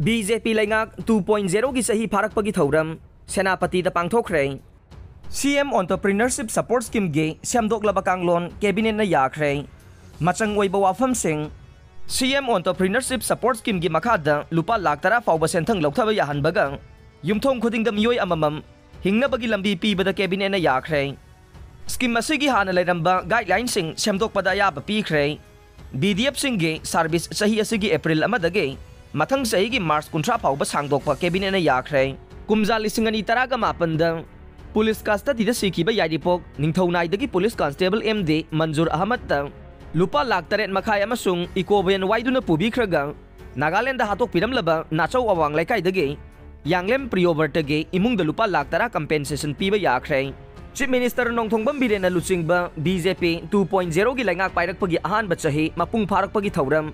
BJP Laingak 2.0 की सही फारकपगी थौरम सेनापति दा पांगथोखरे CM Entrepreneurship Support Scheme गे सेमदोकलबा कांगलोन कैबिनेट ना याखरे मचंग ओइबा वाफम Singh CM Entrepreneurship Support Scheme गी मखादा लुपा लाख तरा फाउबा सेंथंग लौथाबा याहनबगा युमथोंग खुदिंगदा मियोई अममम हिंगनाबगी लंबी पीबदा कैबिनेट ना याखरे स्कीम असिगी हाना लेरंबा गाइडलाइन सिंह सेमदोकपदा याबा पीखरे BDF सिंह गे सर्विस सही असिगी अप्रैल अमदगे मथंग सही की मार्च कुंट्रा फाउबा सांगदोकपा कैबिनेट ना याखरे कुमजा लिसिंग अनि तरागा मापनदा पुलिस कस्टडीदा सिखिबा यारिपोक निंगथौनाइदगी पुलिस कांस्टेबल MD मंजूर अहमद लुपा लाख तरेट मखाय अमसुंग इकोबेन वाइदुना पुबिख्रगा नागालैंड हाथोक पिरमलबा नाचौ अवांग लैकाइदगे यांगलेम प्रियोवर्टगे इमुंगदा लुपा लाख तरा कंपेंसेशन पीबा याखरे चीफ मिनिस्टर नोंथोंबम बिरेना लुचिंगबा BJP 2.0 की लैंगाक पाइरकपगी अहानबा चही मपुंग फारकपगी थौरम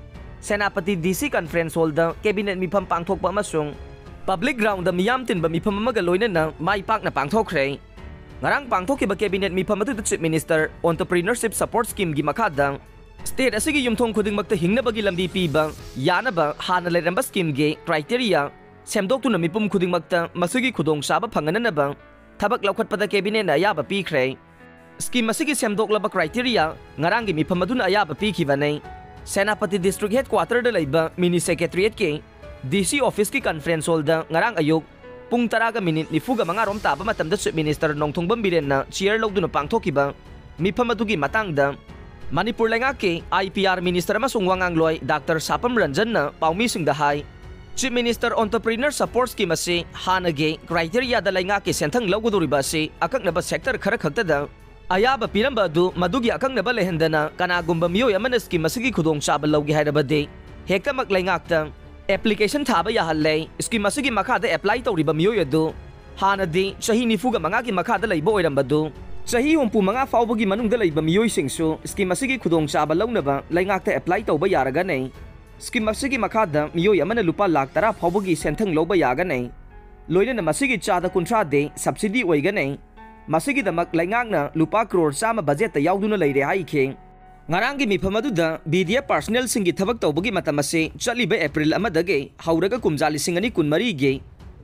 सेनापति DC कॉन्फ्रेंस हॉलदा कैबिनेट मिफम पांगथोकपा अमसुंग पब्लिक ग्राउंड मियाम तिनबा मिफम अमगा लोइनना माइ पाकना पांगथोखरे ngarang पांगथोकिबा कैबिनेट मिफम अदुदा chief minister Entrepreneurship Support Scheme गी मखादा स्टेट असigi युमथोंग खुदिंगमक्ता हिंगनाबगी लंबी पीबा यानबा हाना लेरंबा स्कीम गे क्राइटेरिया सेमदोक्तुना मिपुम खुदिंगमक्ता मसुगी खुदोंगसाबा फंगननबा थबक लौखटपदा कैबिनेट अयाबा पीखरे स्कीम असigi सेमदोकलबा क्राइटेरिया ngarang गी मिफम अदुना अयाबा पीखिबने सेनापति डिस्ट्रिक्ट हेडक्वार्टर दा लैबा मिनी सेक्रेटरिएट के DC ऑफिस की कॉन्फ्रेंस हॉल दा ngarang अयुक पुंग तरागा मिनिट निफुगा मंगारोम ताबा मतमदा चीफ मिनिस्टर नोंथोंबम बिरेनना चेयर लौदुना पांगथोकिबा मिफम अदुगी मतंगदा मणिपुर लेंगा के IPR minister अमसुंग वांगांगलोय doctor Sapam Ranjan पाउमी Singh दा high chief minister entrepreneur support scheme असे हानगे क्राइटेरिया दा लेंगा के सेंथंग लौगदोरिबा से अकंगनबा सेक्टर खर खक्तदा अयाबा पिरंबा अदु मदुगी अकंगनबा लेहंदना कनागुंबा मियोय अमना स्कीम असगी खुदोंगचाबा लौगे हायरबदे हेक्तमक लेंगाक्ता एप्लीकेशन थाबा याहल्ले स्कीम असगी मखादा अप्लाई तौरिबा मियोय अदु हानदि चही निफुगा मंगा की मखादा लैबा ओइरंबदु चही हुंपु मंगा फाउबगी मनुंगदा लैबा मियोय सिंगसु स्कीम असगी खुदोंगचाबा लौनबा लेंगाक्ता अप्लाई तौबा यारगानै स्कीम असगी मखादा मियोय अमना लुपा लाख तरा फाउबगी सेंथंग लौबा यागानै लोइनना मसिगी चादा कुंट्रा दे सब्सिडी ओइगानै मसिगी दमक लेंगांगना लुपा crore Chama budget याउदुना लैरे हाइखे ngarang gi mifam aduda BDF personnel singi thabak tawbagi matam ase chaliba April amadage hauraga kumjali singani kunmari ge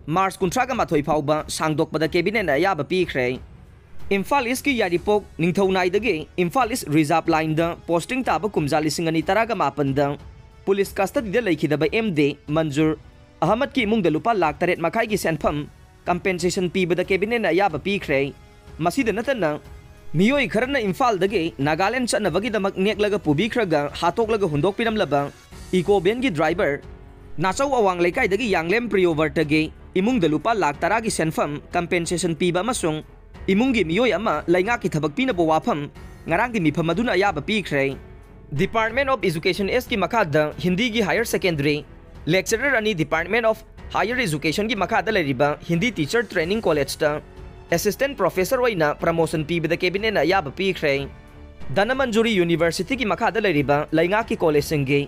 March kuntraga mathoi fauba sangdokpada cabinet na yaba pikhre Imphal East ki yaripok ningthaunai dage Imphal East reserve line da posting taba kumjali singani taraga mapan da police custody da laikhidaba MD manjur ahmad ki imung da lupa lakh taret makhai gi senpham compensation pibada cabinet na yaba pikhre masida natana मियोई खरना इम्फाल दगे नागालैंड चनबगी दमक नेकलगा पुबिख्रगा हातोकलगा हुंदोक पिरमलबा इकोबेन की ड्राइवर नाचौ अवांग लेकाई दगे यांगलेम प्रियोवर्टगे इमुंग द लुपा लाख तरा की सेंफम कंपेंसेशन पीबा मसुंग इमुंग की मियोई अमा लैंगा की थबक पिनबो वाफम ngarang की मिफम अदुना अयाबा पीखरे डिपार्टमेंट ऑफ एजुकेशन एस की मखादा हिंदी की हायर सेकेंडरी लेक्चरर अनि डिपार्टमेंट ऑफ हायर एजुकेशन की मखादा लेरिबा हिंदी टीचर ट्रेनिंग कॉलेज ता असिस्टेंट प्रोफेसर होइना प्रमोशन पीबदा कैबिनेट अयाबा पीखरे धनमंजूरी यूनिवर्सिटी की मखादा लेरिबा लैंगा की कॉलेज सिंगे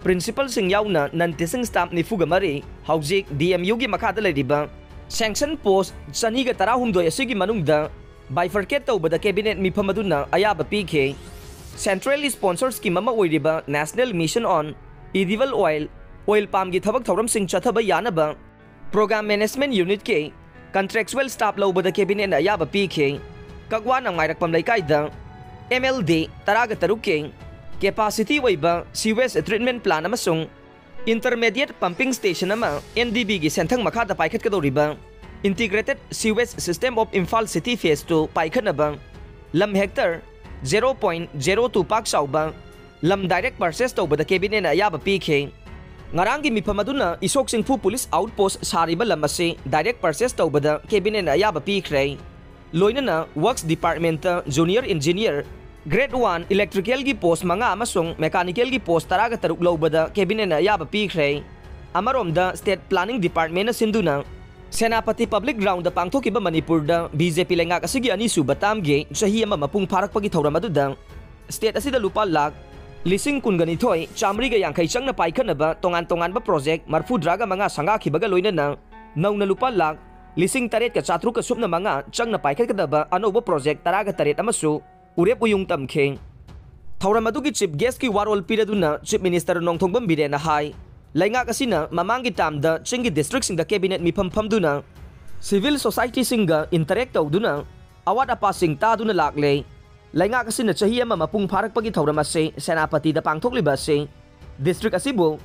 प्रिंसिपल सिंग याउना नन टीचिंग स्टाफ निफुगा मरे हौजिक DMU की मखादा लेरिबा सैंक्शन पोस्ट चनीगा तरा हुंदोय असिगी मनुंगदा बाइफरकेट तौबदा कैबिनेट मिफम अदुना अयाबा पीखे सेंट्रली स्पॉन्सर्ड स्कीम अमा ओइरिबा national mission on edible oil palm की थबक थौरम सिंग चथबा यानबा प्रोग्राम मैनेजमेंट यूनिट के contractual staff लौबदा कैबिनेट अयाबा पीखे कगवा नंगाइरकपम लैकाइदा MLD तरागा तरुके कैपेसिटी ओइबा सीवेज ट्रीटमेंट प्लान अमसुंग इंटरमीडिएट पंपिंग स्टेशन अमा NDB की सेंथंग मखादा पाइखतकदोरिबा integrated sewage system of Imphal city phase 2 पाइखतनबा लम हेक्टर 0.02 पाक साउबा लम डायरेक्ट परचेस तौबदा कैबिनेट अयाबा पीखे ngarang gi mifam aduna isok singphu police outpost sariba lam ase direct purchase tawbada cabinet na ayaba pikhre loinana works department ta junior engineer grade 1 electrical gi post manga amasung mechanical gi post taraga taruk lobada cabinet na ayaba pikhre amarom da state planning department na sinduna senapati public ground da pangthokiba manipur da BJP lengak asigi ani su batam ge chahi ama mapung pharak pagi thoram aduda state asida lupa lakh leasing कुनगनी थोय चामरीगा यांखै चंगना पाइखनबा तोंगान तोंगान project मरफू ड्रागा मंगा संगा खिबगा लोइनना नौना लुपा लाख लिसिंग तरेट का चात्रुक का सुपना मंगा चंगना पाइखकदबा अनोबो प्रोजेक्ट तरागा तरेट अमसु उरेप उयुंग तमखे थौरम अदुगी चीफ गेस्ट की वारोल पिरदुना चीफ मिनिस्टर नोंथोंबम बिरेना हाई Laingak asina mamangi tamda chingi district singda cabinet mifam famduna civil society singa interact tawduna awat apasing taduna lakle. Laingak asina chahi ama mapung pharakpagi thauram ase senapati da pangthokliba ase district asibu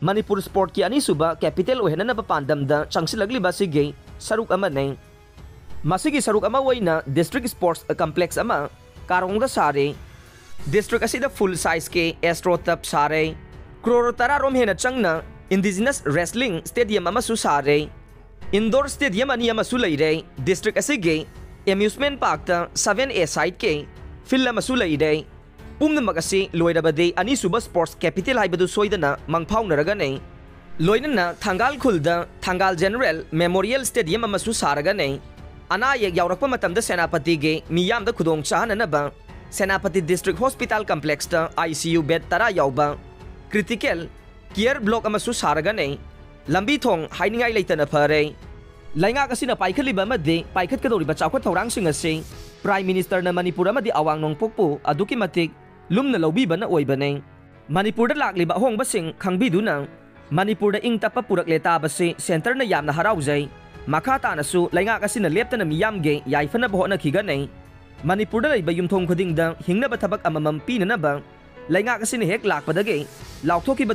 Manipur sport ki anisuba capital ohenana pandamda changsilagliba sige saruk ama nei. Masigi saruk ama waina district sports complex ama karongda sare. District asida full size ke astrotap sare. Crore tararom hena changna indigenous wrestling stadium ama su sare. Indoor stadium ani ama su leire. District asige amusement park ta 7A side ke field ama su leire. Pumnamak asi loirabade ani suba sports capital haibadu soidana mangphaunaraga nei. Loinana Thangal khulda Thangal General Memorial Stadium ama su saraga nei. Ana yek yaurakpa matamda senapati ge miyamda khudong chahananaba Senapati District Hospital Complex ta ICU bed tara yauba critical care block amasu saraga nei. Lambi thong hainingai leitana phare. Laingak asina paikhaliba amade paikhat kadoriba chawkhat thorang sing ase Prime Minister na Manipur amadi awang nongpokpu aduki matik lumna lobiba na oiba nei. Manipur da lakliba hongba sing khangbiduna Manipur da ingtapa purakle tabase center na yamna haraujai. Makhata nasu laingak asina leptana miyamge yaifana bohona khiga nei. Manipur da laiba Yumthong Khudingda Hingnaba Thabak Amamam Pinanaba Laingak asina hek lakpadage Loukhiba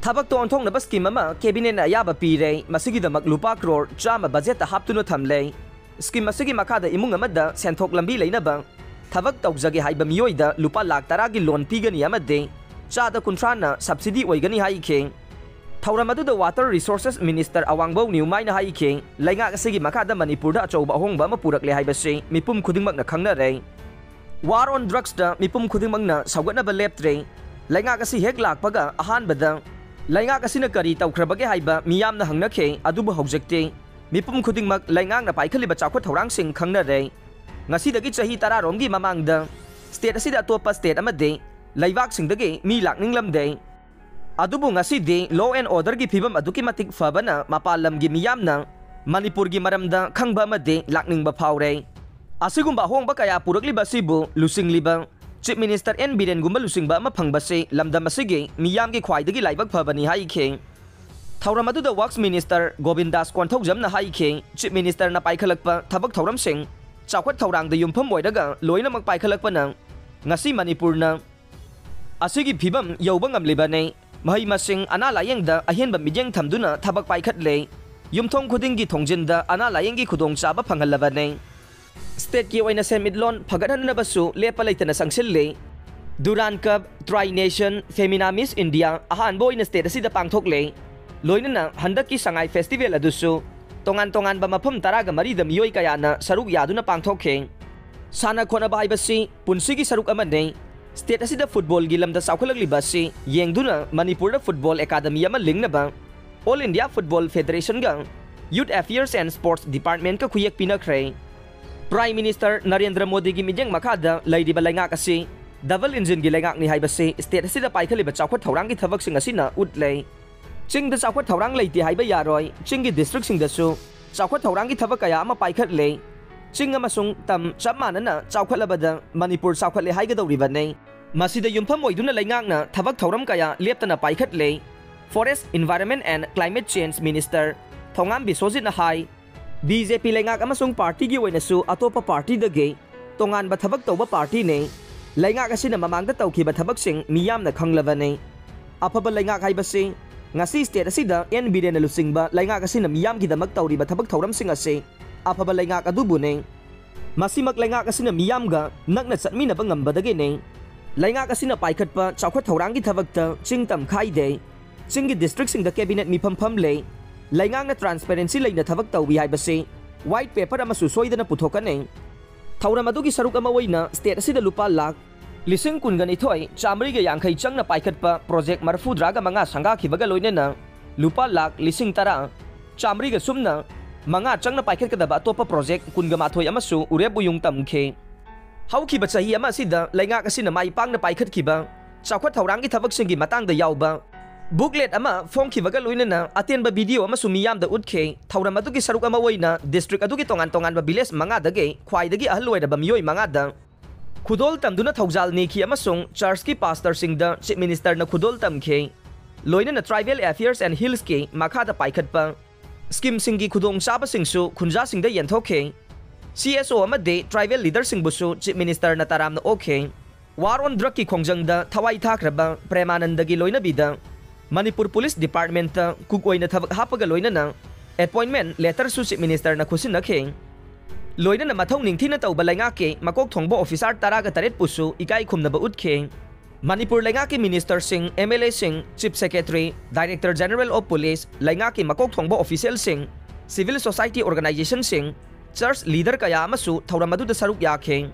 Thabak to onthong na scheme ama cabinet na ayaba pire masigidamak Lupa crore chama budget haptuno thamle scheme masigi Makhada imung amada Senthang lambi leinaba Thabak tawjage haiba Meeoi da Lupa Lakh taragi loan pigani amade chada kuntrana subsidy oigani haike Thauramadu da Water Resources Minister Awangbo Niumai na haike Laingak asigi Makhada Manipur da achouba ahongba ama purakle haibase mipum khudingmak na khangnare War on drugs da mipum khudingmak na saugatnaba leptre Laingak asi hek lakpaga ahanbada Laingak asina kari tawkhrabage haiba miyamna hangnakhe adubu hojekte mipum khudingmak laingak na paikhaliba chawkhat thorang sing khangnare ngasidagi chahi 10 romgi mamangda state asida topa state amade laibak singdage mi lakninglamde adubu ngasidi law and order gi phibam aduki matik fabana mapalamgi miyamna Manipur gi maramda khangba amade lakningba phawre asigumba hongba kaya purakliba sibu lusingliba Chief Minister N Biren gumba lusingba ama phangbase lamdam asige miyamgi khwaidagi laibak phabani haike Thauramadu da Works Minister Govindas Konthokjam na haike Chief Minister na paikhalakpa thabak thauram sing chawkhat thaurang da yumpham oidaga loinamak paikhalakpa na ngasi Manipur na asigi phibam yauba ngamliba nei mahai masing ana layeng da ahenba mijeng thamduna thabak paikhat le Yumthong Khudinggi thongjinda ana layenggi khudong chaba phanghalaba nei State ki oina semidlon phagathanna basu lepa leitana sangsil Duran Cup Tri Nation Femina Miss India ahan boy na state asida pangthokle loinana handaki sangai festival adusu tongan ba mafam taraga marida Meeoi kayana saruk yaduna pangthokhe sana khona bai basi punsigi saruk amane state asida football gi lamda saukhlagliba si yengduna Manipur da football academy ama lingnaba All India Football Federation ga Youth Affairs and Sports Department ka khuyak pinakhre Prime Minister Narendra Modi gi mijeng Makhada leidiba laingak asi double engine gi laingak ni haibase state asida paikhaliba chawkhat thorang gi thabak sing asina utle ching da chawkhat thorang leiti haiba yaroi ching gi district sing da su chawkhat thorang gi thabak kaya ama paikhat le ching amasung tam chammanana chawkhatlabada Manipur chawkhatle haigadawriba nei masida yumpham oiduna laingak na thabak thoram kaya leptana paikhat le Forest Environment and Climate Change Minister Thongam Bisojit na hai BJP laingak amasung party gi oinasu atopa party dage tongan ba thabak tawba party ne laingak asina mamangda tawkhiba thabak sing miyamna khanglaba ne afaba laingak haibase ngasi state asida N Biren lusingba laingak asina miyam gi damak tawriba thabak thoram sing ase afaba laingak adubu ne masimak laingak asina miyam ga nakna chatmina ba ngambadage ne laingak asina paikhatpa chawkhat thorang gi thabakta chingtam khaide chingi district sing da cabinet mifam phamle laingak na transparency leina thabak tawbi haibase white paper ama susoidana puthokane Thauramadu gi saruk ama oina state asida Lupa Lakh lising kungan ithoi chamri ga Yahankhre changna paikhatpa project marfu draga manga sanga khibaga loinena Lupa Lakh lising tara chamri ga sumna manga changna paikhat kadaba topa project kunga mathoi amasu urebu yung tamkhe hauki ba chahi ama sida laingak asina mai pangna paikhat khiba chawkhat thorang gi thabak singi matang da yauba booklet ama form khibaga loinena atenba video ama sumiyam da utke Thauramadu gi saruk ama oina district adugi tongan ba village manga dage khwaidagi ahloida Meeoi manga da khudol tamduna thaujal neki amasung church ki pastor sing da chief minister na khudol tamkhe loinana tribal affairs and hills ki makhada paikhatpa scheme singi khudong chaba singsu khunja singda yenthokhe CSO amade tribal leader singbusu chief minister na taramna okhe war on drug ki khongjangda thawai thakraba premanandagi loinabida Manipur Police Department ta kukoina thabak hapaga loinana appointment letter su chief minister na khusinakhe loinana mathau ningthina tawba lainga ke makok thongbo officer taraga taret pusu ikai khumnaba utkhe Manipur lainga ki minister sing MLA sing chief secretary director general of police lainga ki makok thongbo official sing civil society organization sing church leader kaya amasu thauramadu da saruk yakhe